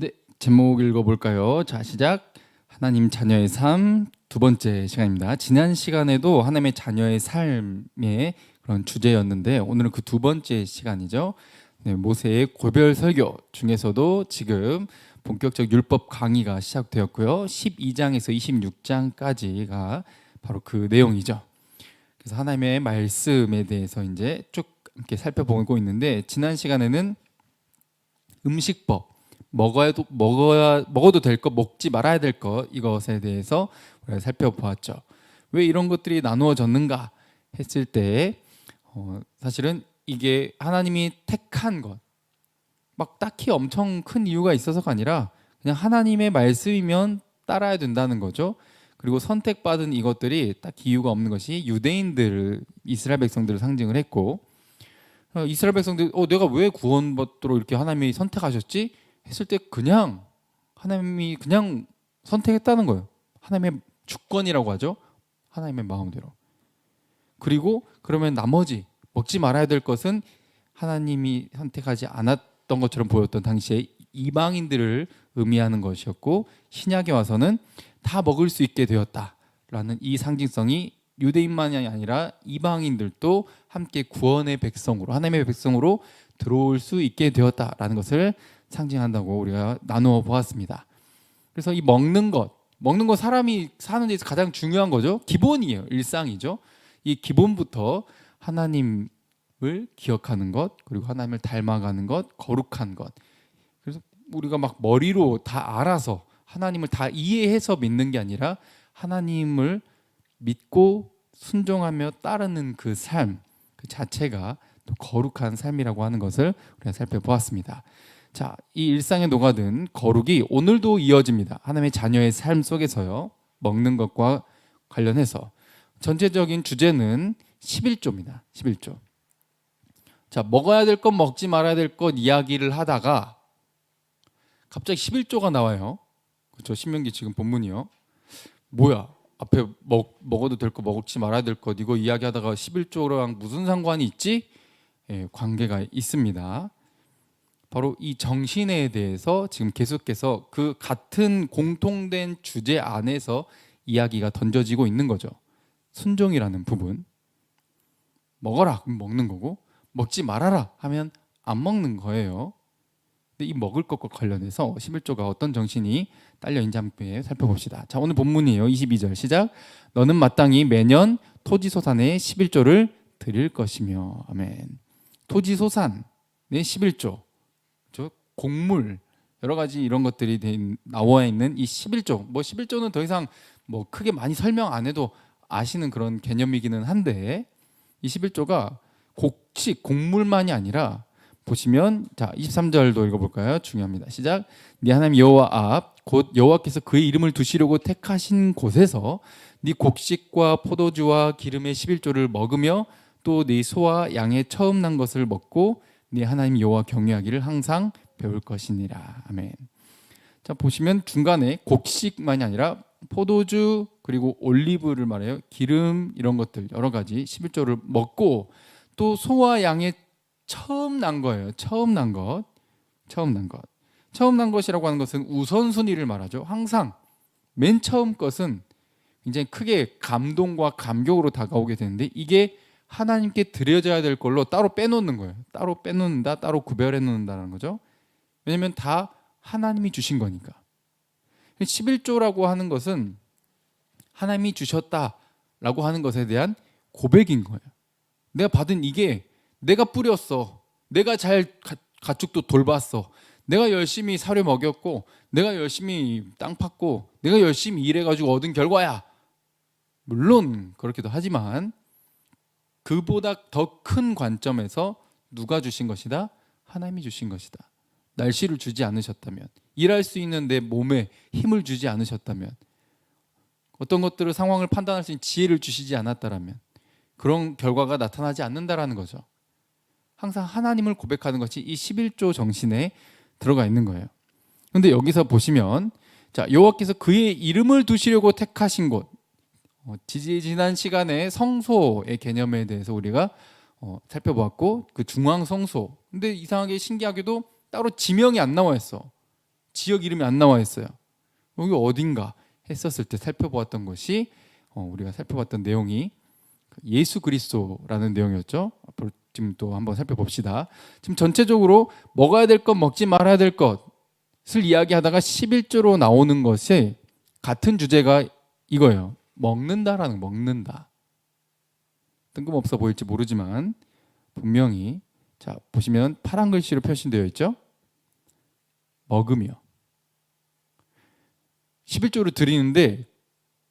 네, 제목 읽어볼까요? 자, 시작. 하나님 자녀의 삶 두 번째 시간입니다. 지난 시간에도 하나님의 자녀의 삶의 그런 주제였는데 오늘은 그 두 번째 시간이죠. 네, 모세의 고별 설교 중에서도 지금 본격적 율법 강의가 시작되었고요. 12장에서 26장까지가 바로 그 내용이죠. 그래서 하나님의 말씀에 대해서 이제 쭉 함께 살펴보고 있는데 지난 시간에는 음식법 먹어도 될 것, 먹지 말아야 될 것 이것에 대해서 우리가 살펴보았죠. 왜 이런 것들이 나누어졌는가 했을 때 사실은 이게 하나님이 택한 것, 막 딱히 엄청 큰 이유가 있어서가 아니라 그냥 하나님의 말씀이면 따라야 된다는 거죠. 그리고 선택받은 이것들이 딱히 이유가 없는 것이 유대인들, 이스라엘 백성들을 상징을 했고 이스라엘 백성들 내가 왜 구원받도록 이렇게 하나님이 선택하셨지? 했을 때 그냥 하나님이 그냥 선택했다는 거예요. 하나님의 주권이라고 하죠. 하나님의 마음대로. 그리고 그러면 나머지 먹지 말아야 될 것은 하나님이 선택하지 않았던 것처럼 보였던 당시에 이방인들을 의미하는 것이었고 신약에 와서는 다 먹을 수 있게 되었다라는 이 상징성이 유대인만이 아니라 이방인들도 함께 구원의 백성으로 하나님의 백성으로 들어올 수 있게 되었다라는 것을 상징한다고 우리가 나누어 보았습니다. 그래서 이 먹는 것 사람이 사는 데서 가장 중요한 거죠. 기본이에요. 일상이죠. 이 기본부터 하나님을 기억하는 것, 그리고 하나님을 닮아가는 것, 거룩한 것. 그래서 우리가 막 머리로 다 알아서 하나님을 다 이해해서 믿는 게 아니라 하나님을 믿고 순종하며 따르는 그 삶, 그 자체가 또 거룩한 삶이라고 하는 것을 우리가 살펴보았습니다. 자, 이 일상에 녹아든 거룩이 오늘도 이어집니다. 하나님의 자녀의 삶 속에서요. 먹는 것과 관련해서 전체적인 주제는 11조입니다. 11조. 자, 먹어야 될 것, 먹지 말아야 될 것 이야기를 하다가 갑자기 11조가 나와요. 그렇죠? 신명기 지금 본문이요. 뭐야? 앞에 먹어도 될 것, 먹지 말아야 될 것 이거 이야기하다가 11조랑 무슨 상관이 있지? 관계가 있습니다. 바로 이 정신에 대해서 지금 계속해서 그 같은 공통된 주제 안에서 이야기가 던져지고 있는 거죠. 순종이라는 부분. 먹어라 그럼 먹는 거고 먹지 말아라 하면 안 먹는 거예요. 근데 이 먹을 것과 관련해서 11조가 어떤 정신이 딸려있는지 함께 살펴봅시다. 자, 오늘 본문이에요. 22절 시작. 너는 마땅히 매년 토지소산의 11조를 드릴 것이며. 아멘. 토지소산의 11조, 곡물 여러 가지 이런 것들이 나와 있는 이 11조. 뭐 11조는 더 이상 뭐 크게 많이 설명 안 해도 아시는 그런 개념이기는 한데 이 11조가 곡물만이 아니라 보시면 자 23절도 읽어볼까요? 중요합니다. 시작. 네 하나님 여호와 앞 곧 여호와께서 그의 이름을 두시려고 택하신 곳에서 네 곡식과 포도주와 기름의 11조를 먹으며 또 네 소와 양의 처음 난 것을 먹고 네 하나님 여호와 경외하기를 항상 배울 것이니라. 아멘. 자 보시면 중간에 곡식만이 아니라 포도주 그리고 올리브를 말해요. 기름 이런 것들 여러 가지 11조를 먹고 또 소와 양의 처음 난 거예요. 처음 난 것이라고 하는 것은 우선순위를 말하죠. 항상 맨 처음 것은 굉장히 크게 감동과 감격으로 다가오게 되는데 이게 하나님께 드려져야 될 걸로 따로 빼놓는 거예요. 따로 빼놓는다, 따로 구별해 놓는다는 거죠. 왜냐하면 다 하나님이 주신 거니까. 11조라고 하는 것은 하나님이 주셨다라고 하는 것에 대한 고백인 거예요. 내가 받은 이게 내가 뿌렸어. 내가 잘 가축도 돌봤어. 내가 열심히 사료 먹였고 내가 열심히 땅 팠고 내가 열심히 일해가지고 얻은 결과야. 물론 그렇기도 하지만 그보다 더 큰 관점에서 누가 주신 것이다? 하나님이 주신 것이다. 날씨를 주지 않으셨다면 일할 수 있는 내 몸에 힘을 주지 않으셨다면 어떤 것들을 상황을 판단할 수 있는 지혜를 주시지 않았다라면 그런 결과가 나타나지 않는다라는 거죠. 항상 하나님을 고백하는 것이 이 11조 정신에 들어가 있는 거예요. 그런데 여기서 보시면 자 여호와께서 그의 이름을 두시려고 택하신 곳 지난 시간에 성소의 개념에 대해서 우리가 살펴보았고 그 중앙 성소 근데 이상하게 신기하게도 따로 지명이 안 나와 있어. 지역 이름이 안 나와 있어요. 여기 어딘가 했었을 때 살펴보았던 것이 우리가 살펴봤던 내용이 예수 그리스도라는 내용이었죠. 앞으로 지금 또 한번 살펴봅시다. 지금 전체적으로 먹어야 될 것, 먹지 말아야 될 것을 이야기하다가 11조로 나오는 것이 같은 주제가 이거예요. 먹는다라는 거, 먹는다. 뜬금없어 보일지 모르지만 분명히 자 보시면 파란 글씨로 표시되어 있죠. 먹으며 11조를 드리는데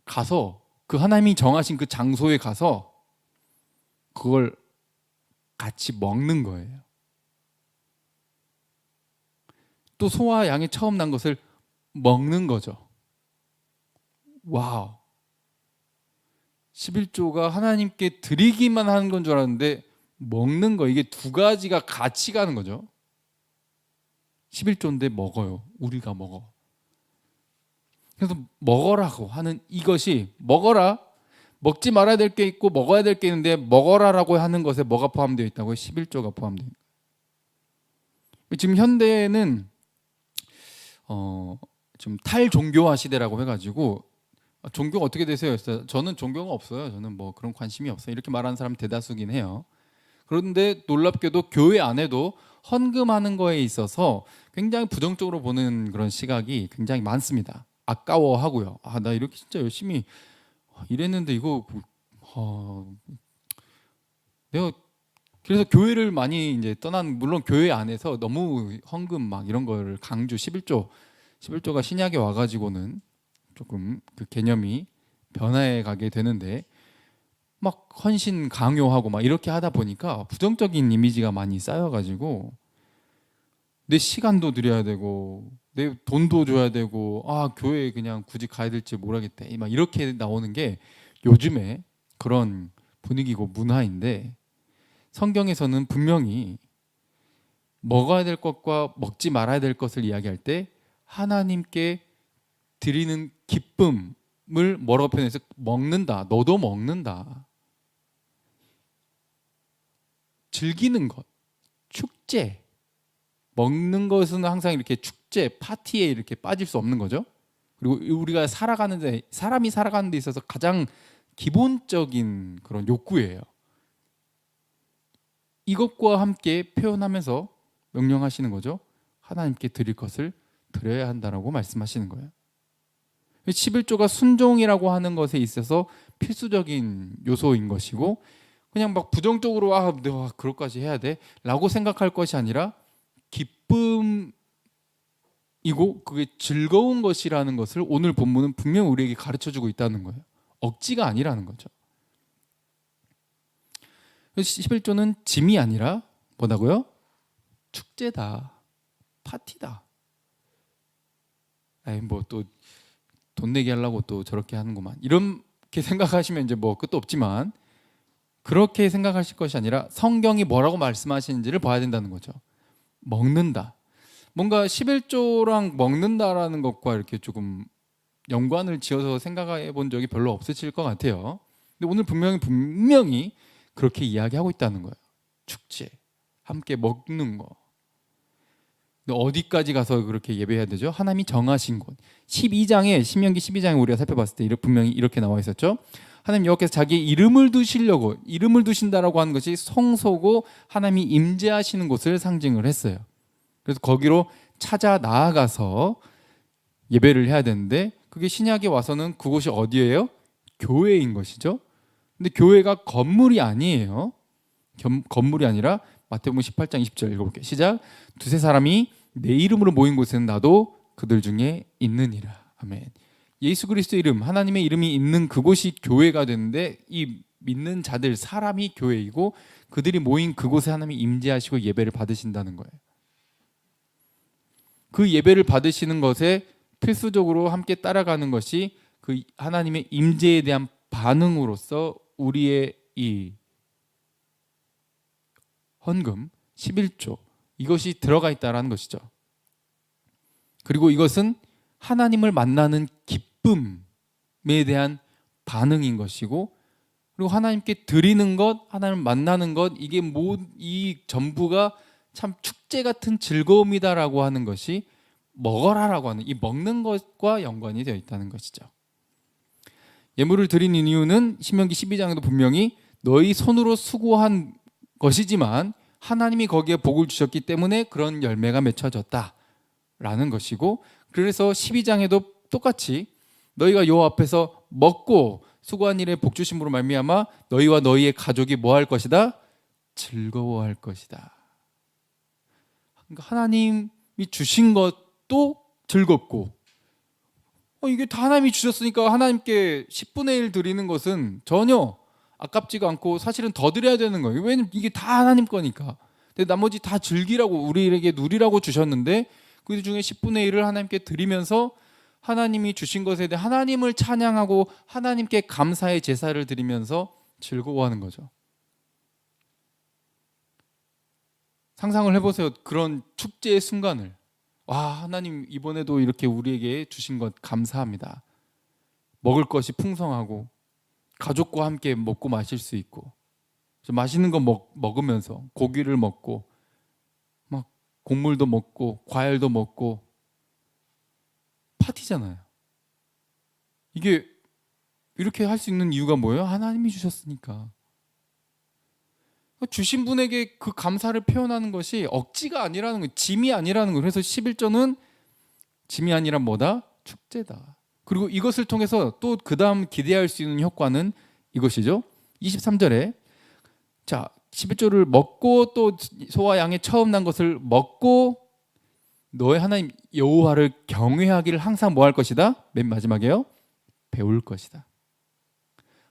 가서 그 하나님이 정하신 그 장소에 가서 그걸 같이 먹는 거예요. 또 소와 양이 처음 난 것을 먹는 거죠. 와우. 11조가 하나님께 드리기만 하는 건 줄 알았는데 먹는 거, 이게 두 가지가 같이 가는 거죠. 11조인데 먹어요. 우리가 먹어. 그래서 먹어라고 하는 이것이 먹어라. 먹지 말아야 될 게 있고 먹어야 될 게 있는데 먹어라라고 하는 것에 뭐가 포함되어 있다고요? 11조가 포함되어 있는 거예요. 지금 현대에는 지금 탈종교화 시대라고 해가지고 종교가 어떻게 되세요? 저는 종교가 없어요. 저는 뭐 그런 관심이 없어요. 이렇게 말하는 사람 대다수긴 해요. 그런데 놀랍게도 교회 안에도 헌금하는 거에 있어서 굉장히 부정적으로 보는 그런 시각이 굉장히 많습니다. 아까워하고요. 나 이렇게 진짜 열심히 일했는데 이거 내가 그래서 교회를 많이 이제 물론 교회 안에서 너무 헌금 막 이런 걸 강조 11조가 신약에 와가지고는 조금 그 개념이 변화해 가게 되는데 막 헌신 강요하고 막 이렇게 하다 보니까 부정적인 이미지가 많이 쌓여가지고 내 시간도 드려야 되고 내 돈도 줘야 되고 교회에 그냥 굳이 가야 될지 모르겠다 막 이렇게 나오는 게 요즘에 그런 분위기고 문화인데 성경에서는 분명히 먹어야 될 것과 먹지 말아야 될 것을 이야기할 때 하나님께 드리는 기쁨을 뭐라고 표현해서 먹는다. 너도 먹는다. 즐기는 것, 축제. 먹는 것은 항상 이렇게 축제, 파티에 이렇게 빠질 수 없는 거죠. 그리고 우리가 사람이 살아가는 데 있어서 가장 기본적인 그런 욕구예요. 이것과 함께 표현하면서 명령하시는 거죠. 하나님께 드릴 것을 드려야 한다라고 말씀하시는 거예요. 11조가 순종이라고 하는 것에 있어서 필수적인 요소인 것이고 그냥 막 부정적으로 내가 그럴까지 해야 돼? 라고 생각할 것이 아니라 기쁨이고 그게 즐거운 것이라는 것을 오늘 본문은 분명 우리에게 가르쳐주고 있다는 거예요. 억지가 아니라는 거죠. 11조는 짐이 아니라 뭐다고요? 축제다. 파티다. 뭐 또 돈 내게 하려고 또 저렇게 하는구만. 이렇게 생각하시면 이제 뭐 끝도 없지만 그렇게 생각하실 것이 아니라 성경이 뭐라고 말씀하시는지를 봐야 된다는 거죠. 먹는다. 뭔가 11조랑 먹는다라는 것과 이렇게 조금 연관을 지어서 생각해 본 적이 별로 없으실 것 같아요. 근데 오늘 분명히 그렇게 이야기하고 있다는 거예요. 축제, 함께 먹는 거. 근데 어디까지 가서 그렇게 예배해야 되죠? 하나님이 정하신 곳. 신명기 12장에 우리가 살펴봤을 때 분명히 이렇게 나와 있었죠. 하나님 여호와께서 자기 이름을 두신다라고 하는 것이 성소고 하나님이 임재하시는 곳을 상징을 했어요. 그래서 거기로 찾아 나아가서 예배를 해야 되는데 그게 신약에 와서는 그곳이 어디예요? 교회인 것이죠. 근데 교회가 건물이 아니에요. 건물이 아니라 마태복음 18장 20절 읽어볼게요. 시작. 두세 사람이 내 이름으로 모인 곳에는 나도 그들 중에 있느니라. 아멘. 예수 그리스도의 이름, 하나님의 이름이 있는 그곳이 교회가 되는데 이 믿는 자들, 사람이 교회이고 그들이 모인 그곳에 하나님이 임재하시고 예배를 받으신다는 거예요. 그 예배를 받으시는 것에 필수적으로 함께 따라가는 것이 그 하나님의 임재에 대한 반응으로서 우리의 이 헌금 11조 이것이 들어가 있다라는 것이죠. 그리고 이것은 하나님을 만나는 기쁨에 대한 반응인 것이고 그리고 하나님께 드리는 것, 하나님을 만나는 것 이 전부가 참 축제 같은 즐거움이다라고 하는 것이 먹어라라고 하는 이 먹는 것과 연관이 되어 있다는 것이죠. 예물을 드리는 이유는 신명기 12장에도 분명히 너희 손으로 수고한 것이지만 하나님이 거기에 복을 주셨기 때문에 그런 열매가 맺혀졌다라는 것이고, 그래서 12장에도 똑같이 너희가 여호와 앞에서 먹고 수고한 일에 복 주심으로 말미암아 너희와 너희의 가족이 뭐 할 것이다? 즐거워할 것이다. 그러니까 하나님이 주신 것도 즐겁고, 이게 다 하나님이 주셨으니까 하나님께 10분의 1 드리는 것은 전혀 아깝지가 않고 사실은 더 드려야 되는 거예요. 왜냐면 이게 다 하나님 거니까. 근데 나머지 다 즐기라고, 우리에게 누리라고 주셨는데 그 중에 10분의 1을 하나님께 드리면서 하나님이 주신 것에 대해 하나님을 찬양하고 하나님께 감사의 제사를 드리면서 즐거워하는 거죠. 상상을 해보세요. 그런 축제의 순간을. 와, 하나님 이번에도 이렇게 우리에게 주신 것 감사합니다. 먹을 것이 풍성하고 가족과 함께 먹고 마실 수 있고, 맛있는 거 먹으면서 고기를 먹고 막 곡물도 먹고 과일도 먹고 파티잖아요. 이게 이렇게 할 수 있는 이유가 뭐예요? 하나님이 주셨으니까. 주신 분에게 그 감사를 표현하는 것이 억지가 아니라는 거예요. 짐이 아니라는 거예요. 그래서 11조는 짐이 아니라 뭐다? 축제다. 그리고 이것을 통해서 또 그 다음 기대할 수 있는 효과는 이것이죠. 23절에 자 11조를 먹고 또 소와 양의 처음 난 것을 먹고 너의 하나님 여호와를 경외하기를 항상 뭐 할 것이다? 맨 마지막에요. 배울 것이다.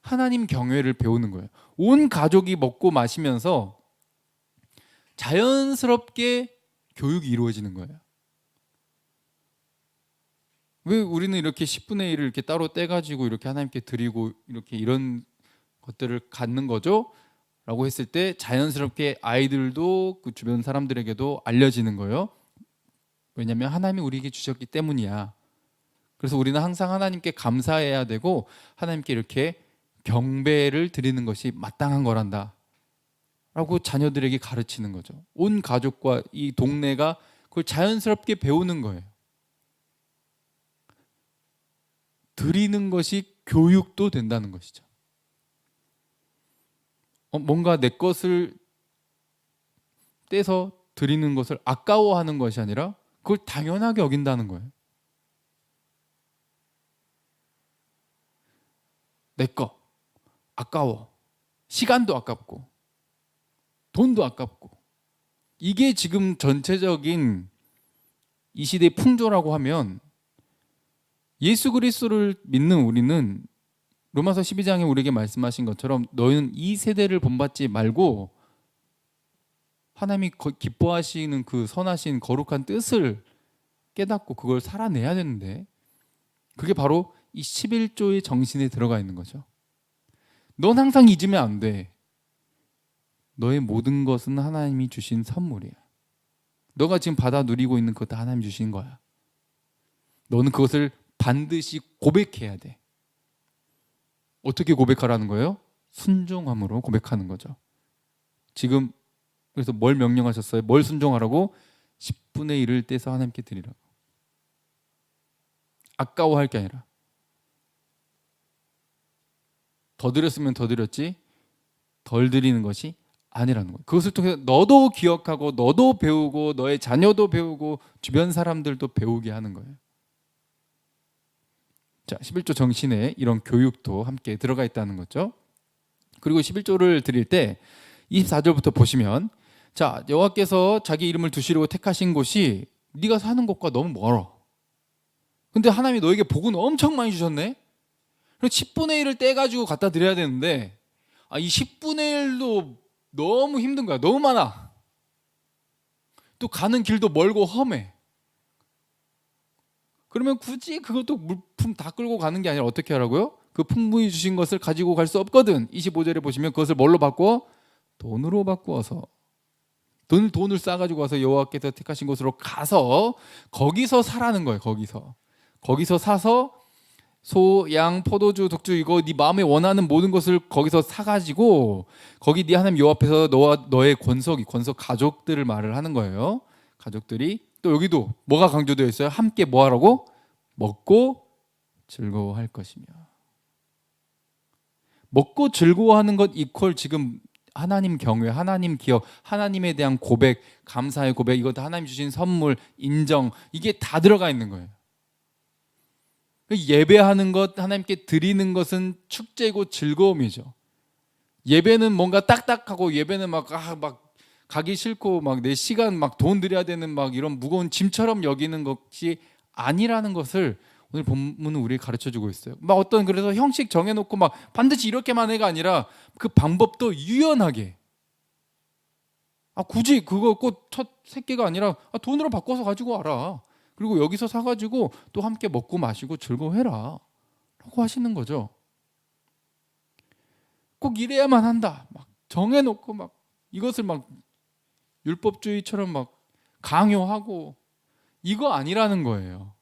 하나님 경외를 배우는 거예요. 온 가족이 먹고 마시면서 자연스럽게 교육이 이루어지는 거예요. 왜 우리는 이렇게 10분의 1을 이렇게 따로 떼가지고 이렇게 하나님께 드리고 이렇게 이런 것들을 갖는 거죠? 라고 했을 때 자연스럽게 아이들도 그 주변 사람들에게도 알려지는 거예요. 왜냐하면 하나님이 우리에게 주셨기 때문이야. 그래서 우리는 항상 하나님께 감사해야 되고 하나님께 이렇게 경배를 드리는 것이 마땅한 거란다 라고 자녀들에게 가르치는 거죠. 온 가족과 이 동네가 그걸 자연스럽게 배우는 거예요. 드리는 것이 교육도 된다는 것이죠. 뭔가 내 것을 떼서 드리는 것을 아까워하는 것이 아니라 그걸 당연하게 여긴다는 거예요. 내 거 아까워. 시간도 아깝고 돈도 아깝고. 이게 지금 전체적인 이 시대의 풍조라고 하면 예수 그리스도를 믿는 우리는 로마서 12장에 우리에게 말씀하신 것처럼 너희는 이 세대를 본받지 말고 하나님이 기뻐하시는 그 선하신 거룩한 뜻을 깨닫고 그걸 살아내야 되는데, 그게 바로 이 11조의 정신에 들어가 있는 거죠. 넌 항상 잊으면 안 돼. 너의 모든 것은 하나님이 주신 선물이야. 너가 지금 받아 누리고 있는 것 다 하나님 주신 거야. 너는 그것을 반드시 고백해야 돼. 어떻게 고백하라는 거예요? 순종함으로 고백하는 거죠. 지금 그래서 뭘 명령하셨어요? 뭘 순종하라고? 10분의 1을 떼서 하나님께 드리라고. 아까워할 게 아니라 더 드렸으면 더 드렸지 덜 드리는 것이 아니라는 거예요. 그것을 통해서 너도 기억하고 너도 배우고 너의 자녀도 배우고 주변 사람들도 배우게 하는 거예요. 자, 11조 정신에 이런 교육도 함께 들어가 있다는 거죠. 그리고 11조를 드릴 때 24절부터 보시면, 자, 여호와께서 자기 이름을 두시려고 택하신 곳이 네가 사는 곳과 너무 멀어. 근데 하나님이 너에게 복은 엄청 많이 주셨네. 그래서 10분의 1을 떼가지고 갖다 드려야 되는데 이 10분의 1도 너무 힘든 거야. 너무 많아. 또 가는 길도 멀고 험해. 그러면 굳이 그것도 물품 다 끌고 가는 게 아니라 어떻게 하라고요? 그 풍부히 주신 것을 가지고 갈 수 없거든. 25절에 보시면 그것을 뭘로 바꾸어? 돈으로 바꾸어서 돈을 싸가지고 와서 여호와께서 택하신 곳으로 가서 거기서 사라는 거예요. 거기서 사서 소, 양, 포도주, 독주 이거 네 마음에 원하는 모든 것을 거기서 사가지고 거기 네 하나님 여호와 앞에서 너와 너의 권속 가족들을 말을 하는 거예요. 가족들이 또 여기도 뭐가 강조되어 있어요? 함께 뭐 하라고? 먹고 즐거워할 것이며. 먹고 즐거워하는 것 이퀄 지금 하나님 경외, 하나님 기억, 하나님에 대한 고백, 감사의 고백, 이것도 하나님 주신 선물, 인정, 이게 다 들어가 있는 거예요. 예배하는 것, 하나님께 드리는 것은 축제고 즐거움이죠. 예배는 뭔가 딱딱하고, 예배는 막 가기 싫고 막 내 시간 막 돈 들여야 되는 막 이런 무거운 짐처럼 여기는 것이 아니라는 것을 오늘 본문은 우리에게 가르쳐주고 있어요. 막 어떤 그래서 형식 정해놓고 막 반드시 이렇게만 해가 아니라 그 방법도 유연하게. 굳이 그거 꼭 첫 새끼가 아니라 돈으로 바꿔서 가지고 와라. 그리고 여기서 사가지고 또 함께 먹고 마시고 즐거워해라 라고 하시는 거죠. 꼭 이래야만 한다 막 정해놓고 막 이것을 막 율법주의처럼 막 강요하고 이거 아니라는 거예요.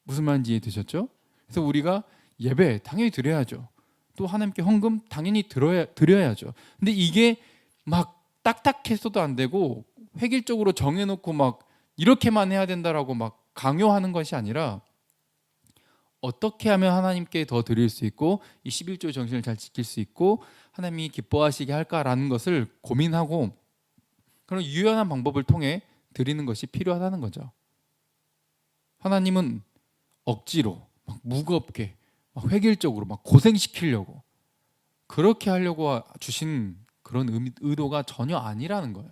무슨 말인지 이해되셨죠? 그래서 우리가 예배 당연히 드려야죠. 또 하나님께 헌금 당연히 드려야죠. 근데 이게 막 딱딱해서도 안 되고 획일적으로 정해놓고 막 이렇게만 해야 된다라고 막 강요하는 것이 아니라 어떻게 하면 하나님께 더 드릴 수 있고 이 11조의 정신을 잘 지킬 수 있고 하나님이 기뻐하시게 할까라는 것을 고민하고 그런 유연한 방법을 통해 드리는 것이 필요하다는 거죠. 하나님은 억지로 막 무겁게 막 획일적으로 막 고생시키려고 그렇게 하려고 주신 그런 의도가 전혀 아니라는 거예요.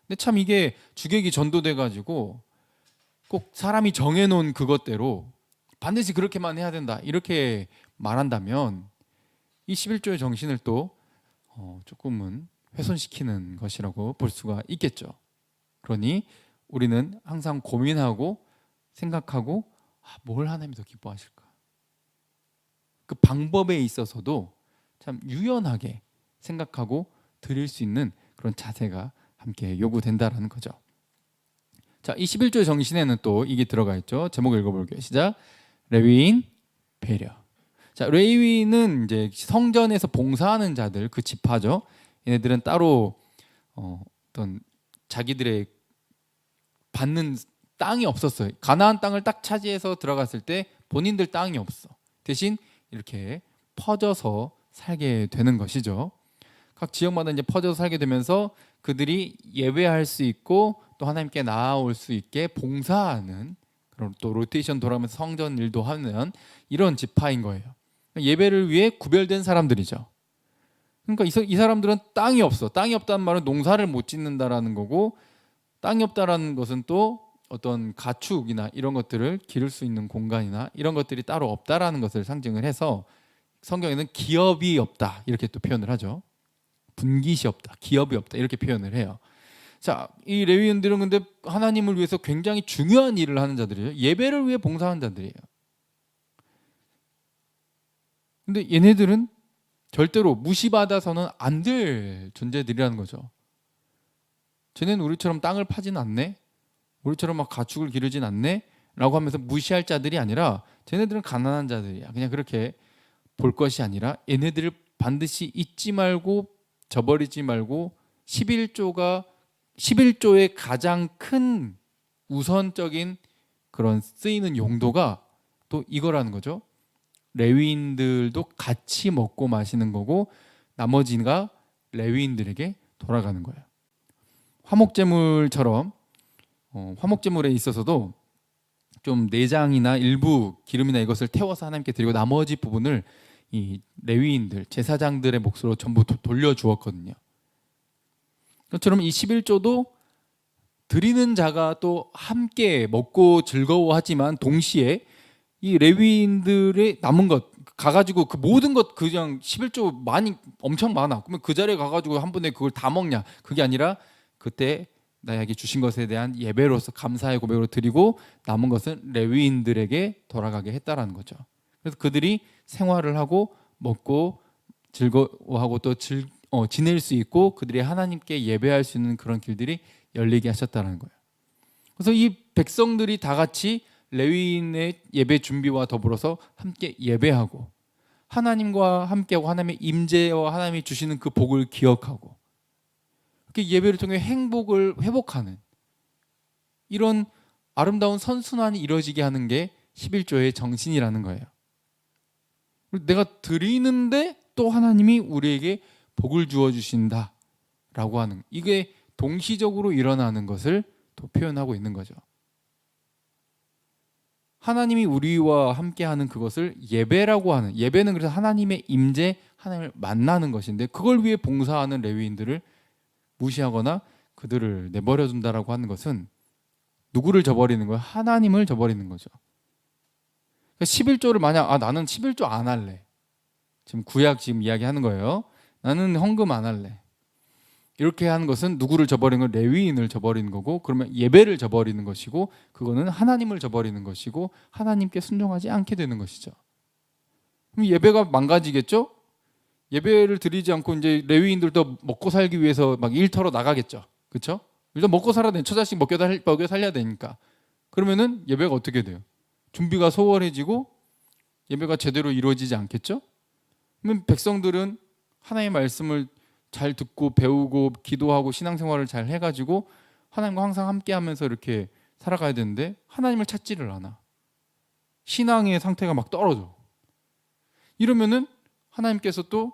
근데 참 이게 주객이 전도돼 가지고 꼭 사람이 정해놓은 그것대로 반드시 그렇게만 해야 된다 이렇게 말한다면 이 11조의 정신을 또 조금은 훼손시키는 것이라고 볼 수가 있겠죠. 그러니 우리는 항상 고민하고 생각하고 뭘 하나님이 더 기뻐하실까? 그 방법에 있어서도 참 유연하게 생각하고 드릴 수 있는 그런 자세가 함께 요구된다라는 거죠. 자, 이 11조의 정신에는 또 이게 들어가 있죠. 제목 읽어볼게요. 시작. 레위인 배려. 자, 레위인은 이제 성전에서 봉사하는 자들 그 지파죠. 얘네들은 따로 어떤 자기들의 받는 땅이 없었어요. 가나안 땅을 딱 차지해서 들어갔을 때 본인들 땅이 없어. 대신 이렇게 퍼져서 살게 되는 것이죠. 각 지역마다 이제 퍼져서 살게 되면서 그들이 예배할 수 있고 또 하나님께 나아올 수 있게 봉사하는 그런 또 로테이션 돌아가면서 성전 일도 하는 이런 지파인 거예요. 예배를 위해 구별된 사람들이죠. 그러니까 이 사람들은 땅이 없어. 땅이 없다는 말은 농사를 못 짓는다라는 거고 땅이 없다라는 것은 또 어떤 가축이나 이런 것들을 기를 수 있는 공간이나 이런 것들이 따로 없다라는 것을 상징을 해서 성경에는 기업이 없다 이렇게 또 표현을 하죠. 분깃이 없다, 기업이 없다 이렇게 표현을 해요. 자, 이 레위인들은 근데 하나님을 위해서 굉장히 중요한 일을 하는 자들이에요. 예배를 위해 봉사하는 자들이에요. 근데 얘네들은 절대로 무시받아서는 안 될 존재들이라는 거죠. 쟤네는 우리처럼 땅을 파진 않네, 우리처럼 막 가축을 기르진 않네 라고 하면서 무시할 자들이 아니라 쟤네들은 가난한 자들이야. 그냥 그렇게 볼 것이 아니라 얘네들을 반드시 잊지 말고 저버리지 말고 11조의 가장 큰 우선적인 그런 쓰이는 용도가 또 이거라는 거죠. 레위인들도 같이 먹고 마시는 거고 나머지가 레위인들에게 돌아가는 거예요. 화목제물처럼 화목제물에 있어서도 좀 내장이나 일부 기름이나 이것을 태워서 하나님께 드리고 나머지 부분을 이 레위인들, 제사장들의 몫으로 전부 돌려주었거든요. 그처럼 이 11조도 드리는 자가 또 함께 먹고 즐거워하지만 동시에 이 레위인들의 남은 것 가가지고 그 모든 것 그냥 11조 많이 엄청 많아. 그러면 그 자리에 가가지고 한 번에 그걸 다 먹냐? 그게 아니라 그때 나에게 주신 것에 대한 예배로서 감사의 고백으로 드리고 남은 것은 레위인들에게 돌아가게 했다라는 거죠. 그래서 그들이 생활을 하고 먹고 즐거워하고 또 지낼 수 있고 그들이 하나님께 예배할 수 있는 그런 길들이 열리게 하셨다는 거예요. 그래서 이 백성들이 다 같이 레위인의 예배 준비와 더불어서 함께 예배하고 하나님과 함께하고 하나님의 임재와 하나님이 주시는 그 복을 기억하고 이렇게 예배를 통해 행복을 회복하는 이런 아름다운 선순환이 이루어지게 하는 게 11조의 정신이라는 거예요. 내가 드리는데 또 하나님이 우리에게 복을 주어 주신다라고 하는, 이게 동시적으로 일어나는 것을 또 표현하고 있는 거죠. 하나님이 우리와 함께하는 그것을 예배라고 하는, 예배는 그래서 하나님의 임재, 하나님을 만나는 것인데, 그걸 위해 봉사하는 레위인들을 무시하거나 그들을 내버려 둔다라고 하는 것은 누구를 저버리는 거예요? 하나님을 저버리는 거죠. 11조를 만약 나는 11조 안 할래, 지금 구약 지금 이야기하는 거예요. 나는 헌금 안 할래, 이렇게 하는 것은 누구를 저버리는 건 레위인을 저버리는 거고, 그러면 예배를 저버리는 것이고, 그거는 하나님을 저버리는 것이고 하나님께 순종하지 않게 되는 것이죠. 그럼 예배가 망가지겠죠? 예배를 드리지 않고 이제 레위인들도 먹고 살기 위해서 막 일터로 나가겠죠. 그렇죠? 일단 먹고 살아야 돼. 처자식 먹여 살려야 되니까. 그러면은 예배가 어떻게 돼요? 준비가 소홀해지고 예배가 제대로 이루어지지 않겠죠? 그러면 백성들은 하나님의 말씀을 잘 듣고 배우고 기도하고 신앙생활을 잘 해가지고 하나님과 항상 함께하면서 이렇게 살아가야 되는데 하나님을 찾지를 않아. 신앙의 상태가 막 떨어져. 이러면은 하나님께서 또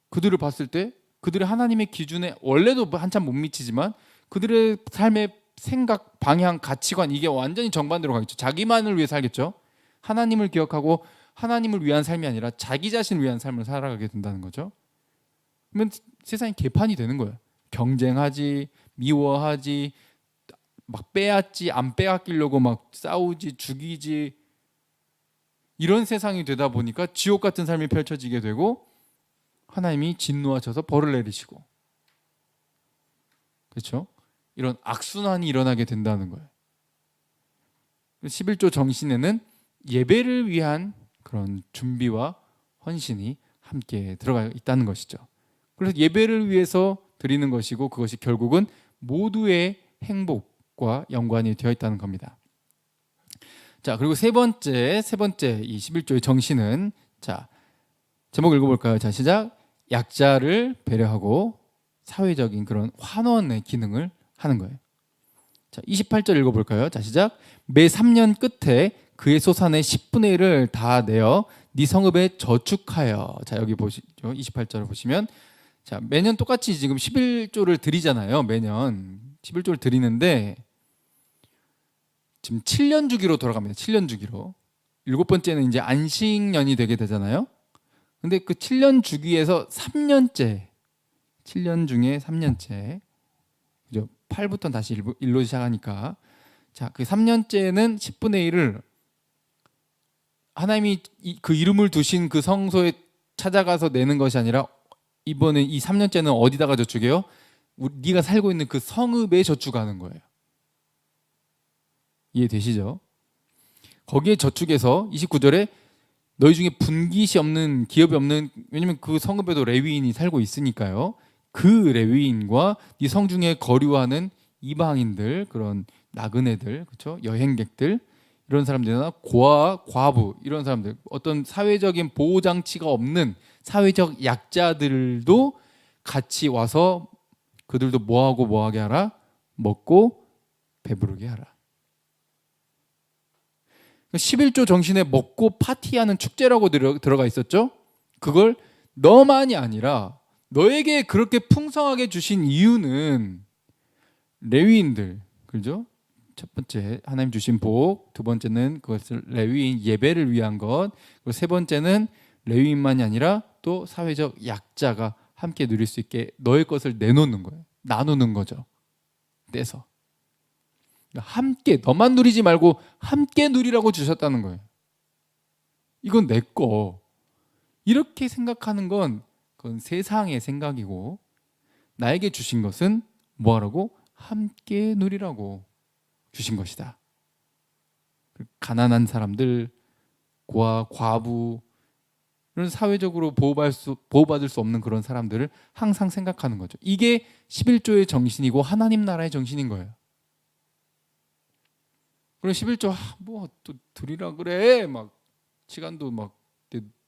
그들을 봤을 때 그들의 하나님의 기준에 원래도 한참 못 미치지만 그들의 삶의 생각, 방향, 가치관, 이게 완전히 정반대로 가겠죠. 자기만을 위해 살겠죠. 하나님을 기억하고 하나님을 위한 삶이 아니라 자기 자신을 위한 삶을 살아가게 된다는 거죠. 그러면 세상이 개판이 되는 거예요. 경쟁하지, 미워하지, 막 빼앗지, 안 빼앗기려고 막 싸우지, 죽이지, 이런 세상이 되다 보니까 지옥 같은 삶이 펼쳐지게 되고 하나님이 진노하셔서 벌을 내리시고, 그렇죠? 이런 악순환이 일어나게 된다는 거예요. 11조 정신에는 예배를 위한 그런 준비와 헌신이 함께 들어가 있다는 것이죠. 그래서 예배를 위해서 드리는 것이고 그것이 결국은 모두의 행복과 연관이 되어 있다는 겁니다. 자, 그리고 세 번째 이 11조의 정신은, 자, 제목 읽어볼까요? 자, 시작. 약자를 배려하고 사회적인 그런 환원의 기능을 하는 거예요. 자, 28절 읽어볼까요? 자, 시작. 매 3년 끝에 그의 소산의 10분의 1을 다 내어 네 성읍에 저축하여. 자, 여기 보시죠. 28절을 보시면, 자, 매년 똑같이 지금 11조를 드리잖아요. 매년 11조를 드리는데 지금 7년 주기로 돌아갑니다. 7년 주기로. 7번째는 이제 안식년이 되게 되잖아요. 근데 그 7년 주기에서 3년째, 7년 중에 3년째, 그죠? 8부터 다시 1로 시작하니까, 자, 그 3년째는 10분의 1을 하나님이 그 이름을 두신 그 성소에 찾아가서 내는 것이 아니라 이번에 이 3년째는 어디다가 저축해요? 네가 살고 있는 그 성읍에 저축하는 거예요. 이해되시죠? 거기에 저축해서 29절에 너희 중에 분깃이 없는, 기업이 없는, 왜냐면 그 성읍에도 레위인이 살고 있으니까요. 그 레위인과 네 성중에 거류하는 이방인들, 그런 나그네들, 그렇죠? 여행객들, 이런 사람들이나 고아, 과부, 이런 사람들, 어떤 사회적인 보호 장치가 없는 사회적 약자들도 같이 와서 그들도 뭐하게 하라? 먹고 배부르게 하라. 11조 정신에 먹고 파티하는 축제라고 들어가 있었죠. 그걸 너만이 아니라 너에게 그렇게 풍성하게 주신 이유는 레위인들, 그죠? 첫 번째 하나님 주신 복, 두 번째는 그것을 레위인 예배를 위한 것, 그리고 세 번째는 레위인만이 아니라 또 사회적 약자가 함께 누릴 수 있게 너의 것을 내놓는 거예요. 나누는 거죠. 떼서. 함께, 너만 누리지 말고 함께 누리라고 주셨다는 거예요. 이건 내 거. 이렇게 생각하는 건 그건 세상의 생각이고, 나에게 주신 것은 뭐하라고? 함께 누리라고 주신 것이다. 가난한 사람들, 고아, 과부, 이런 사회적으로 보호받을 수 없는 그런 사람들을 항상 생각하는 거죠. 이게 11조의 정신이고 하나님 나라의 정신인 거예요. 그럼 11조 뭐 또 드리라 그래, 막 시간도 막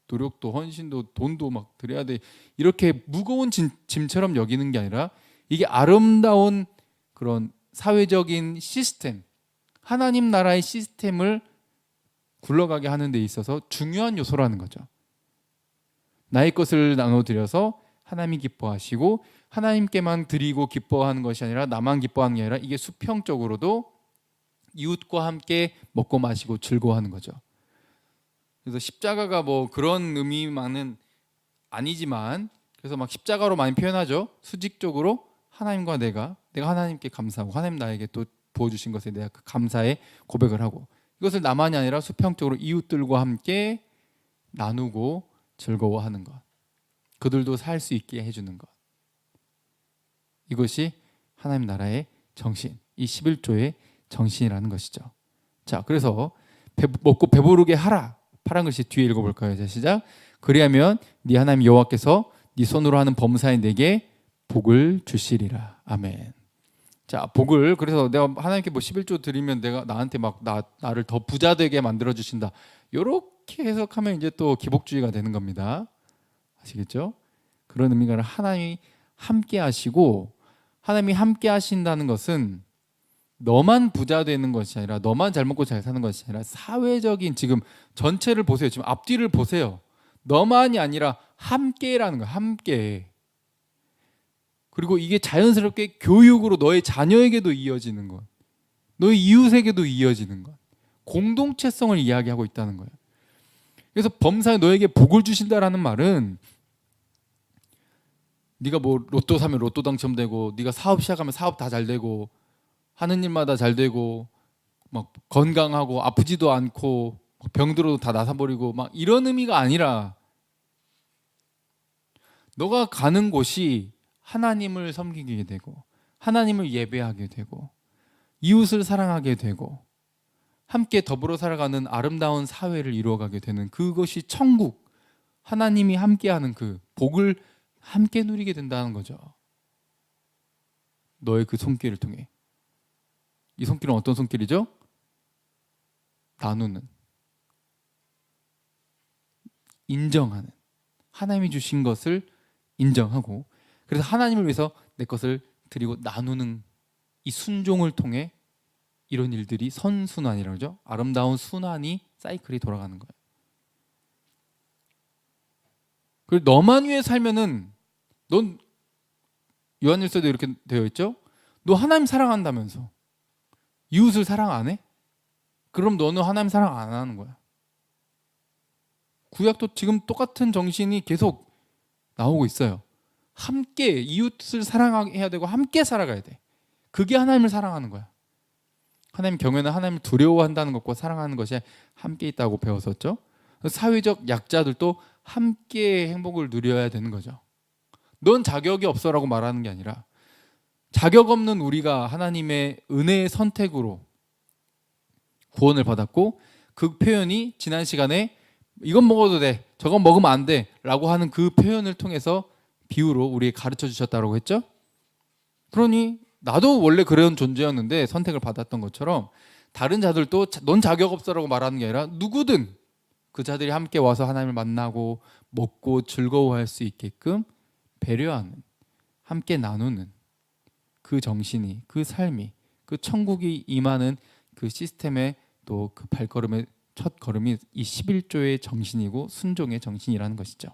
노력도 헌신도 돈도 막 드려야 돼, 이렇게 무거운 짐처럼 여기는 게 아니라 이게 아름다운 그런 사회적인 시스템, 하나님 나라의 시스템을 굴러가게 하는 데 있어서 중요한 요소라는 거죠. 나의 것을 나눠드려서 하나님이 기뻐하시고 하나님께만 드리고 기뻐하는 것이 아니라 나만 기뻐하는 게 아니라 이게 수평적으로도 이웃과 함께 먹고 마시고 즐거워하는 거죠. 그래서 십자가가 뭐 그런 의미만은 아니지만 그래서 막 십자가로 많이 표현하죠. 수직적으로 하나님과 내가 하나님께 감사하고 하나님 나에게 또 부어주신 것에 대한 그 감사의 고백을 하고 이것을 나만이 아니라 수평적으로 이웃들과 함께 나누고 즐거워하는 것, 그들도 살 수 있게 해주는 것, 이것이 하나님 나라의 정신, 이 11조의 정신이라는 것이죠. 자, 그래서 먹고 배부르게 하라. 파란 글씨 뒤에 읽어볼까요? 자, 시작. 그리하면 네 하나님 여호와께서 네 손으로 하는 범사에 내게 복을 주시리라. 아멘. 자, 복을, 그래서 내가 하나님께 뭐 11조 드리면 내가 나한테 막 나를 더 부자 되게 만들어 주신다. 이렇게 해석하면 이제 또 기복주의가 되는 겁니다. 아시겠죠? 그런 의미가 아니라 하나님이 함께 하시고, 하나님이 함께 하신다는 것은 너만 부자 되는 것이 아니라, 너만 잘 먹고 잘 사는 것이 아니라 사회적인, 지금 전체를 보세요. 지금 앞뒤를 보세요. 너만이 아니라 함께라는 거야. 함께. 그리고 이게 자연스럽게 교육으로 너의 자녀에게도 이어지는 것, 너의 이웃에게도 이어지는 것, 공동체성을 이야기하고 있다는 거예요. 그래서 범사에 너에게 복을 주신다라는 말은 네가 뭐 로또 사면 로또 당첨되고, 네가 사업 시작하면 사업 다 잘 되고, 하는 일마다 잘 되고, 막 건강하고 아프지도 않고 병들어도 다 나사버리고 막 이런 의미가 아니라, 너가 가는 곳이 하나님을 섬기게 되고 하나님을 예배하게 되고 이웃을 사랑하게 되고 함께 더불어 살아가는 아름다운 사회를 이루어가게 되는, 그것이 천국, 하나님이 함께하는 그 복을 함께 누리게 된다는 거죠. 너의 그 손길을 통해. 이 손길은 어떤 손길이죠? 나누는, 인정하는, 하나님이 주신 것을 인정하고, 그래서 하나님을 위해서 내 것을 드리고 나누는 이 순종을 통해 이런 일들이 선순환이라고 그러죠. 아름다운 순환이, 사이클이 돌아가는 거예요. 그리고 너만 위해 살면은, 넌 요한일서도 이렇게 되어 있죠. 너 하나님 사랑한다면서 이웃을 사랑 안 해? 그럼 너는 하나님 사랑 안 하는 거야. 구약도 지금 똑같은 정신이 계속 나오고 있어요. 함께 이웃을 사랑해야 되고 함께 살아가야 돼. 그게 하나님을 사랑하는 거야. 하나님 경외는 하나님을 두려워한다는 것과 사랑하는 것이 함께 있다고 배웠었죠. 사회적 약자들도 함께 행복을 누려야 되는 거죠. 넌 자격이 없어라고 말하는 게 아니라, 자격 없는 우리가 하나님의 은혜의 선택으로 구원을 받았고, 그 표현이 지난 시간에 이건 먹어도 돼, 저건 먹으면 안 돼 라고 하는 그 표현을 통해서 비유로 우리에게 가르쳐 주셨다고 했죠. 그러니 나도 원래 그런 존재였는데 선택을 받았던 것처럼, 다른 자들도 넌 자격 없어라고 말하는 게 아니라 누구든 그 자들이 함께 와서 하나님을 만나고 먹고 즐거워할 수 있게끔 배려하는, 함께 나누는 그 정신이, 그 삶이, 그 천국이 임하는 그 시스템의 또 그 발걸음의 첫 걸음이 이 11조의 정신이고 순종의 정신이라는 것이죠.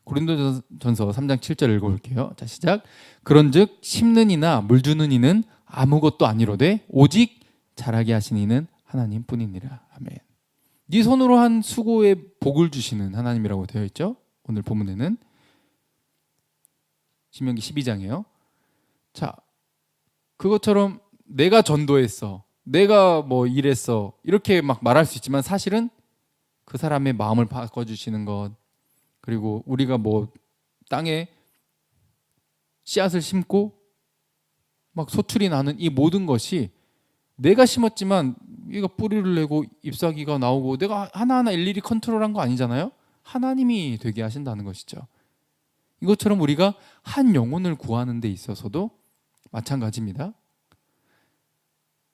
고린도전서 3장 7절 읽어볼게요. 자, 시작. 그런즉 심는 이나 물 주는 이는 아무것도 아니로되 오직 자라게 하시는 이는 하나님뿐이니라. 아멘. 네 손으로 한 수고에 복을 주시는 하나님이라고 되어 있죠. 오늘 본문에는 신명기 12장이에요. 자, 그것처럼 내가 전도했어, 내가 뭐 일했어, 이렇게 막 말할 수 있지만 사실은 그 사람의 마음을 바꿔주시는 것, 그리고 우리가 뭐 땅에 씨앗을 심고 막 소출이 나는 이 모든 것이 내가 심었지만 얘가 뿌리를 내고 잎사귀가 나오고 내가 하나하나 일일이 컨트롤한 거 아니잖아요. 하나님이 되게 하신다는 것이죠. 이것처럼 우리가 한 영혼을 구하는 데 있어서도 마찬가지입니다.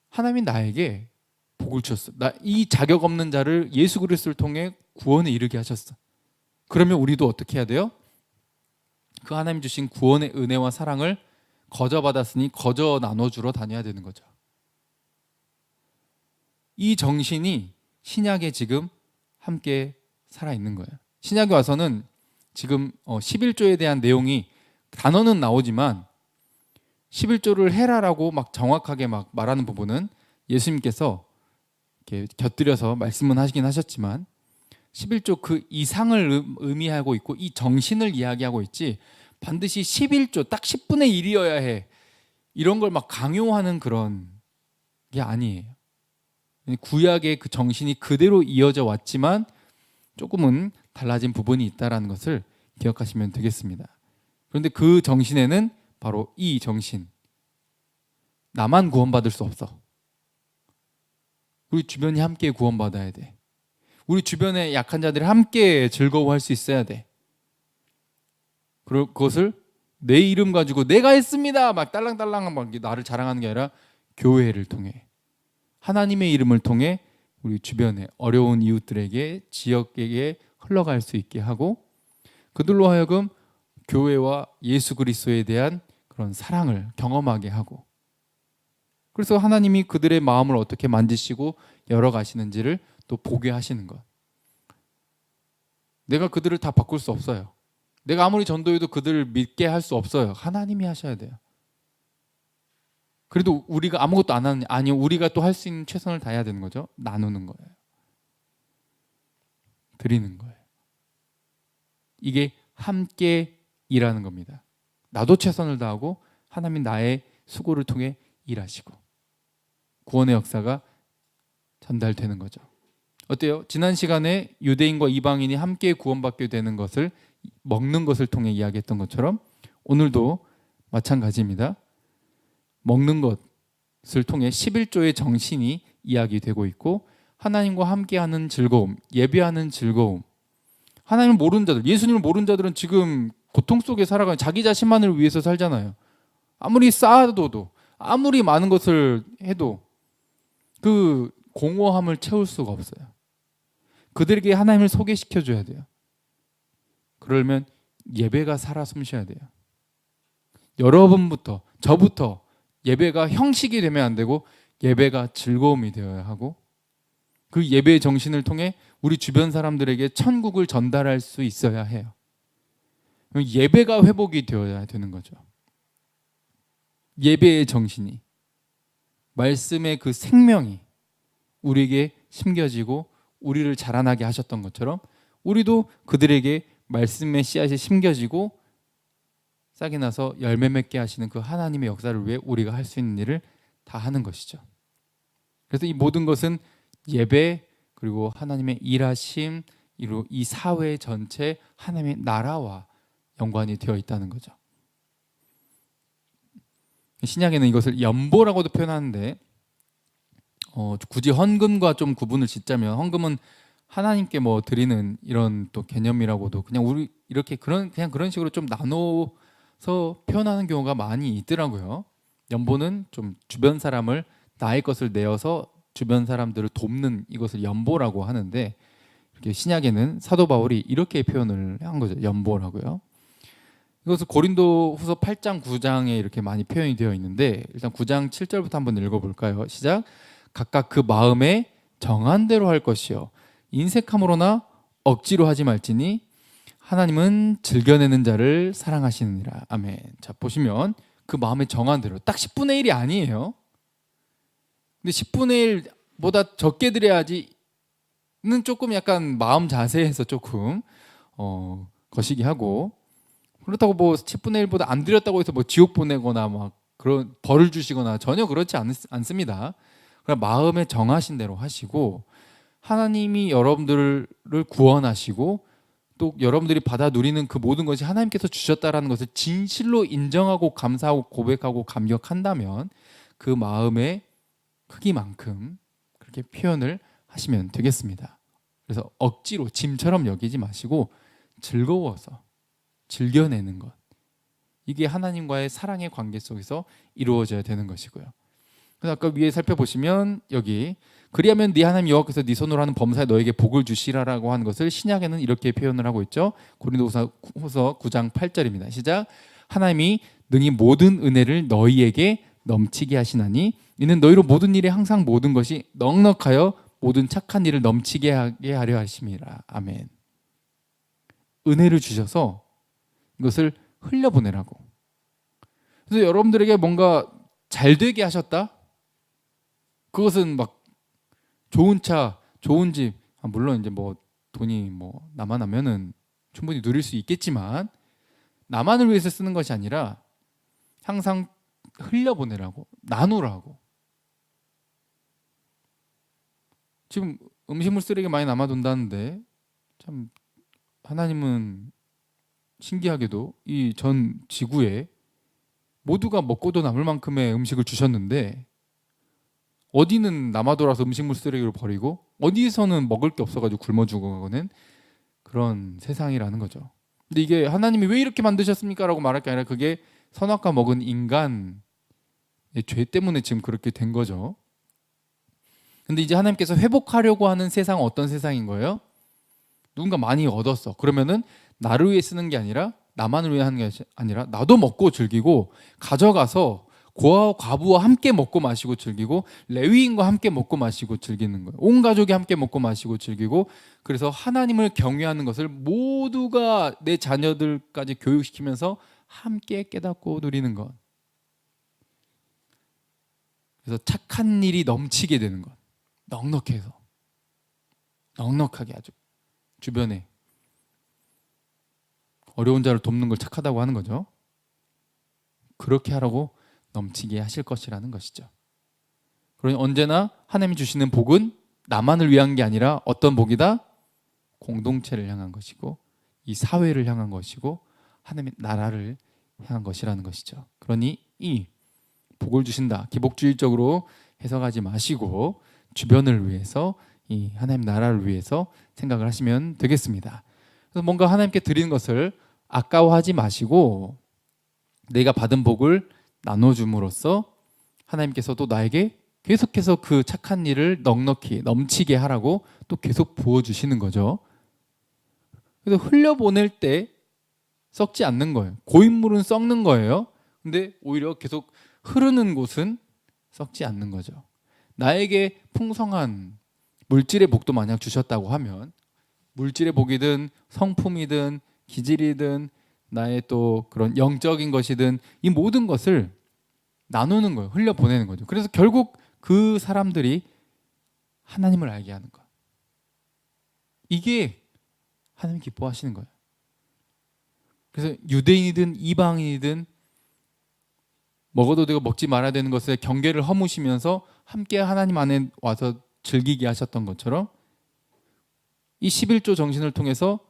하나님이 나에게 복을 주셨어. 이 자격 없는 자를 예수 그리스도를 통해 구원에 이르게 하셨어. 그러면 우리도 어떻게 해야 돼요? 그 하나님 주신 구원의 은혜와 사랑을 거저 받았으니 거저 나눠주러 다녀야 되는 거죠. 이 정신이 신약에 지금 함께 살아있는 거예요. 신약에 와서는 지금 11조에 대한 내용이 단어는 나오지만 11조를 해라라고 막 정확하게 막 말하는 부분은 예수님께서 이렇게 곁들여서 말씀은 하시긴 하셨지만 11조 그 이상을 의미하고 있고 이 정신을 이야기하고 있지 반드시 11조 딱 10분의 1이어야 해 이런 걸 막 강요하는 그런 게 아니에요. 구약의 그 정신이 그대로 이어져 왔지만 조금은 달라진 부분이 있다는 것을 기억하시면 되겠습니다. 그런데 그 정신에는 바로 이 정신, 나만 구원받을 수 없어. 우리 주변이 함께 구원받아야 돼. 우리 주변에 약한 자들이 함께 즐거워할 수 있어야 돼. 그것을 내 이름 가지고 내가 했습니다 막 딸랑딸랑 막 나를 자랑하는 게 아니라 교회를 통해 하나님의 이름을 통해 우리 주변에 어려운 이웃들에게 지역에게 흘러갈 수 있게 하고 그들로 하여금 교회와 예수 그리스도에 대한 그런 사랑을 경험하게 하고 그래서 하나님이 그들의 마음을 어떻게 만지시고 열어가시는지를 또 보게 하시는 것. 내가 그들을 다 바꿀 수 없어요. 내가 아무리 전도해도 그들을 믿게 할 수 없어요. 하나님이 하셔야 돼요. 그래도 우리가 아무것도 안 하는 아니요 우리가 또 할 수 있는 최선을 다해야 되는 거죠. 나누는 거예요. 드리는 거예요. 이게 함께 일하는 겁니다. 나도 최선을 다하고 하나님이 나의 수고를 통해 일하시고 구원의 역사가 전달되는 거죠. 어때요? 지난 시간에 유대인과 이방인이 함께 구원받게 되는 것을 먹는 것을 통해 이야기했던 것처럼 오늘도 마찬가지입니다. 먹는 것을 통해 11조의 정신이 이야기되고 있고 하나님과 함께하는 즐거움, 예배하는 즐거움. 하나님을 모르는 자들, 예수님을 모르는 자들은 지금 고통 속에 살아가는 자기 자신만을 위해서 살잖아요. 아무리 쌓아둬도 아무리 많은 것을 해도 그 공허함을 채울 수가 없어요. 그들에게 하나님을 소개시켜줘야 돼요. 그러면 예배가 살아 숨쉬어야 돼요. 여러분부터 저부터 예배가 형식이 되면 안 되고 예배가 즐거움이 되어야 하고 그 예배의 정신을 통해 우리 주변 사람들에게 천국을 전달할 수 있어야 해요. 예배가 회복이 되어야 되는 거죠. 예배의 정신이 말씀의 그 생명이 우리에게 심겨지고 우리를 자라나게 하셨던 것처럼 우리도 그들에게 말씀의 씨앗이 심겨지고 싹이 나서 열매 맺게 하시는 그 하나님의 역사를 위해 우리가 할 수 있는 일을 다 하는 것이죠. 그래서 이 모든 것은 예배 그리고 하나님의 일하심 이 사회 전체 하나님의 나라와 연관이 되어 있다는 거죠. 신약에는 이것을 연보라고도 표현하는데 굳이 헌금과 좀 구분을 짓자면 헌금은 하나님께 뭐 드리는 이런 또 개념이라고도 그냥 우리 이렇게 그냥 그런 식으로 좀 나눠서 표현하는 경우가 많이 있더라고요. 연보는 좀 주변 사람을 나의 것을 내어서 주변 사람들을 돕는 이것을 연보라고 하는데 이렇게 신약에는 사도 바울이 이렇게 표현을 한 거죠. 연보라고요. 이것은 고린도후서 8장 9장에 이렇게 많이 표현이 되어 있는데 일단 9장 7절부터 한번 읽어볼까요? 시작. 각각 그 마음에 정한 대로 할 것이요 인색함으로나 억지로 하지 말지니 하나님은 즐겨내는 자를 사랑하시느니라. 아멘. 자 보시면 그 마음에 정한 대로 딱 10분의 1이 아니에요. 근데 10분의 1보다 적게 드려야지는 조금 약간 마음 자세에서 조금 거시기 하고 그렇다고 뭐 10분의 1보다 안 드렸다고 해서 뭐 지옥 보내거나 막 그런 벌을 주시거나 전혀 그렇지 않습니다. 그냥 마음에 정하신 대로 하시고 하나님이 여러분들을 구원하시고 또 여러분들이 받아 누리는 그 모든 것이 하나님께서 주셨다라는 것을 진실로 인정하고 감사하고 고백하고 감격한다면 그 마음의 크기만큼 그렇게 표현을 하시면 되겠습니다. 그래서 억지로 짐처럼 여기지 마시고 즐거워서 즐겨내는 것, 이게 하나님과의 사랑의 관계 속에서 이루어져야 되는 것이고요. 그래서 아까 위에 살펴보시면 여기 그리하면 네 하나님 여호와께서 네 손으로 하는 범사에 너에게 복을 주시라라고 하는 것을 신약에는 이렇게 표현을 하고 있죠. 고린도후서 9장 8절입니다. 시작. 하나님이 능히 모든 은혜를 너희에게 넘치게 하시나니 이는 너희로 모든 일에 항상 모든 것이 넉넉하여 모든 착한 일을 넘치게 하게 하려 하심이라. 아멘. 은혜를 주셔서 이것을 흘려보내라고. 그래서 여러분들에게 뭔가 잘 되게 하셨다? 그것은 막 좋은 차, 좋은 집, 물론 이제 뭐 돈이 뭐 나만 하면은 충분히 누릴 수 있겠지만 나만을 위해서 쓰는 것이 아니라 항상 흘려보내라고, 나누라고. 지금 음식물 쓰레기 많이 남아돈다는데 참 하나님은 신기하게도 이 전 지구에 모두가 먹고도 남을 만큼의 음식을 주셨는데 어디는 남아돌아서 음식물 쓰레기를 버리고 어디서는 먹을 게 없어가지고 굶어 죽어가는 그런 세상이라는 거죠. 근데 이게 하나님이 왜 이렇게 만드셨습니까? 라고 말할 게 아니라 그게 선악과 먹은 인간의 죄 때문에 지금 그렇게 된 거죠. 근데 이제 하나님께서 회복하려고 하는 세상은 어떤 세상인 거예요? 누군가 많이 얻었어. 그러면은 나를 위해 쓰는 게 아니라 나만을 위해 하는 게 아니라 나도 먹고 즐기고 가져가서 고아와 과부와 함께 먹고 마시고 즐기고 레위인과 함께 먹고 마시고 즐기는 거예요. 온 가족이 함께 먹고 마시고 즐기고, 그래서 하나님을 경외하는 것을 모두가 내 자녀들까지 교육시키면서 함께 깨닫고 누리는 것. 그래서 착한 일이 넘치게 되는 것. 넉넉해서 넉넉하게 아주 주변에 어려운 자를 돕는 걸 착하다고 하는 거죠. 그렇게 하라고 넘치게 하실 것이라는 것이죠. 그러니 언제나 하나님이 주시는 복은 나만을 위한 게 아니라 어떤 복이다? 공동체를 향한 것이고 이 사회를 향한 것이고 하나님의 나라를 향한 것이라는 것이죠. 그러니 이 복을 주신다, 기복주의적으로 해석하지 마시고 주변을 위해서, 이 하나님 나라를 위해서 생각을 하시면 되겠습니다. 그래서 뭔가 하나님께 드리는 것을 아까워하지 마시고 내가 받은 복을 나눠줌으로써 하나님께서도 나에게 계속해서 그 착한 일을 넉넉히 넘치게 하라고 또 계속 부어주시는 거죠. 그래서 흘려보낼 때 썩지 않는 거예요. 고인물은 썩는 거예요. 근데 오히려 계속 흐르는 곳은 썩지 않는 거죠. 나에게 풍성한 물질의 복도 만약 주셨다고 하면 물질의 복이든 성품이든 기질이든 나의 또 그런 영적인 것이든 이 모든 것을 나누는 거예요. 흘려보내는 거죠. 그래서 결국 그 사람들이 하나님을 알게 하는 거예요. 이게 하나님 기뻐하시는 거예요. 그래서 유대인이든 이방인이든 먹어도 되고 먹지 말아야 되는 것에 경계를 허무시면서 함께 하나님 안에 와서 즐기게 하셨던 것처럼 이 11조 정신을 통해서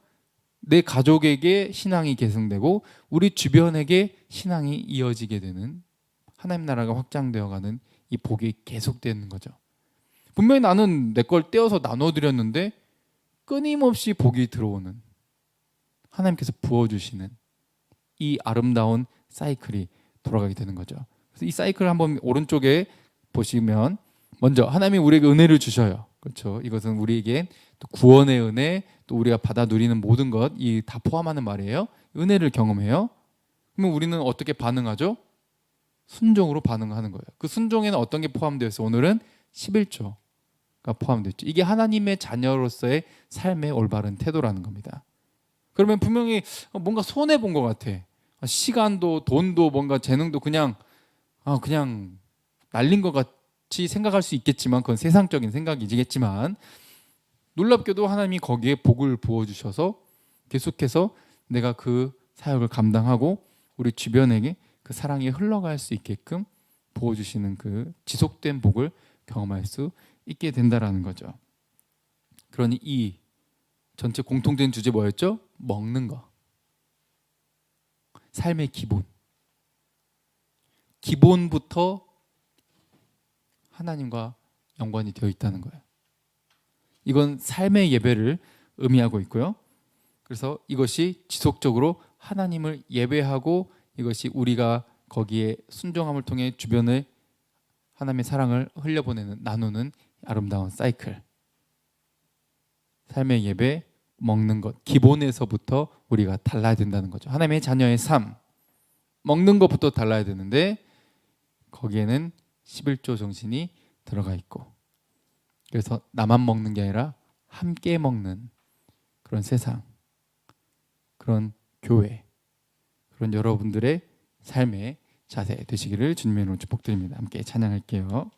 내 가족에게 신앙이 계승되고 우리 주변에게 신앙이 이어지게 되는 하나님 나라가 확장되어가는 이 복이 계속되는 거죠. 분명히 나는 내 걸 떼어서 나눠드렸는데 끊임없이 복이 들어오는, 하나님께서 부어주시는 이 아름다운 사이클이 돌아가게 되는 거죠. 그래서 이 사이클을 한번 오른쪽에 보시면 먼저 하나님이 우리에게 은혜를 주셔요. 그렇죠. 이것은 우리에게 또 구원의 은혜, 또 우리가 받아 누리는 모든 것, 이 다 포함하는 말이에요. 은혜를 경험해요. 그러면 우리는 어떻게 반응하죠? 순종으로 반응하는 거예요. 그 순종에는 어떤 게 포함되어 있어요? 오늘은 11조가 포함되어 있죠. 이게 하나님의 자녀로서의 삶의 올바른 태도라는 겁니다. 그러면 분명히 뭔가 손해 본 것 같아. 시간도 돈도 뭔가 재능도 그냥 날린 것 같이 생각할 수 있겠지만 그건 세상적인 생각이지겠지만 놀랍게도 하나님이 거기에 복을 부어주셔서 계속해서 내가 그 사역을 감당하고 우리 주변에게 그 사랑이 흘러갈 수 있게끔 부어주시는 그 지속된 복을 경험할 수 있게 된다라는 거죠. 그러니 이 전체 공통된 주제 뭐였죠? 먹는 거. 삶의 기본. 기본부터 하나님과 연관이 되어 있다는 거예요. 이건 삶의 예배를 의미하고 있고요. 그래서 이것이 지속적으로 하나님을 예배하고 이것이 우리가 거기에 순종함을 통해 주변에 하나님의 사랑을 흘려보내는, 나누는 아름다운 사이클. 삶의 예배, 먹는 것, 기본에서부터 우리가 달라야 된다는 거죠. 하나님의 자녀의 삶, 먹는 것부터 달라야 되는데 거기에는 11조 정신이 들어가 있고, 그래서 나만 먹는 게 아니라 함께 먹는 그런 세상, 그런 교회, 그런 여러분들의 삶의 자세 되시기를 주님의 이름으로 축복드립니다. 함께 찬양할게요.